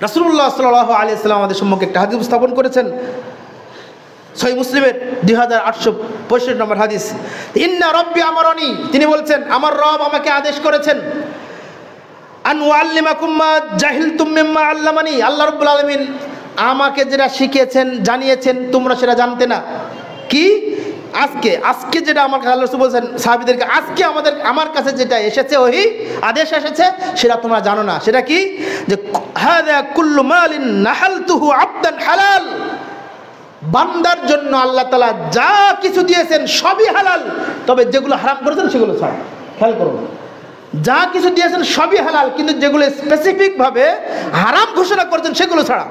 রাসূলুল্লাহ সাল্লাল্লাহু আলাইহি ওয়াসাল্লাম আমাদের সম্মুখে একটা হাদিস উপস্থাপন করেছেন, সহিহ মুসলিমের 2865 নম্বর হাদিস। ইন্না রাব্বি আমারানি, তিনি বলছেন আমার রব আমাকে আদেশ করেছেন, আন উআল্লিমাকুম মা জাহিলতুম মিম্মা আল্লামানি, আল্লাহ রাব্বুল আলামিন আমাকে যেটা শিখিয়েছেন জানিয়েছেন তোমরা সেটা জানতে না। কি? আজকে যেটা আমার আল্লাহ রাসূল বলছেন সাহাবীদেরকে, আজকে আমার কাছে যেটা এসেছে ওহী আদেশ এসেছে সেটা তোমরা জানো না। সেটা কি? যে হাযা কুল্লু মালিন নাহালতুহু আবদান হালাল, বান্দার জন্য আল্লাহ তাআলা যা কিছু দিয়েছেন সবই হালাল, তবে যেগুলো হারাম করেছেন সেগুলো ছাড়া। খেয়াল করুন, যা কিছু দিয়েছেন সবই হালাল, কিন্তু যেগুলো স্পেসিফিকভাবে হারাম ঘোষণা করেছেন সেগুলো ছাড়া।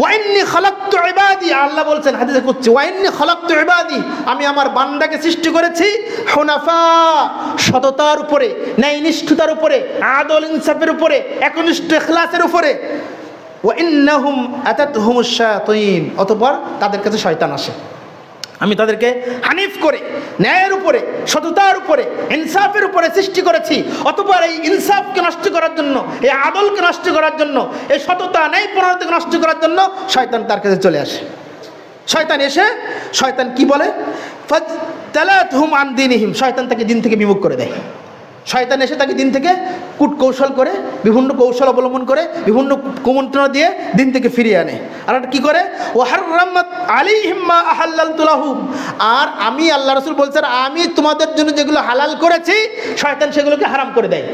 ওয়াইন্নি খালাকতু ইবাদি, আল্লাহ বলছেন হাদিসে কুদসি, ওয়াইন্নি খালাকতু ইবাদি, আমি আমার বান্দাকে সৃষ্টি করেছি হুনাফা, সততার উপরে, ন্যায়নিষ্ঠতার উপরে, আদল ইনসাফের উপরে, একনিষ্ঠ ইখলাসের উপরে। ওয়াইন্নাহুম আতাতহুমুশ শায়াতিন, অতঃপর তাদের কাছে শয়তান আসে। আমি তাদেরকে হানিফ করে, ন্যায়ের উপরে, সততার উপরে, ইনসাফের উপরে সৃষ্টি করেছি, অতঃপর এই ইনসাফকে নষ্ট করার জন্য, এই আদলকে নষ্ট করার জন্য, এই সততা ন্যায়পরায়ণতাকে নষ্ট করার জন্য শয়তান তার কাছে চলে আসে। শয়তান এসে, শয়তান কি বলে? ফাজতালাতহুম আন দীনিহিম, শয়তান তাকে দিন থেকে বিমুখ করে দেয়। শয়তান এসে তাকে দিন থেকে কূটকৌশল করে, বিভিন্ন কৌশল অবলম্বন করে, বিভিন্ন কুমন্ত্রণা দিয়ে দিন থেকে ফিরিয়ে আনে। আর কি করে? ওয়াহাররামাত আলাইহিম মা আহাল্লালতু লাহুম, আর আমি আল্লাহ রাসূল বলছেন আমি তোমাদের জন্য যেগুলো হালাল করেছি শয়তান সেগুলোকে হারাম করে দেয়।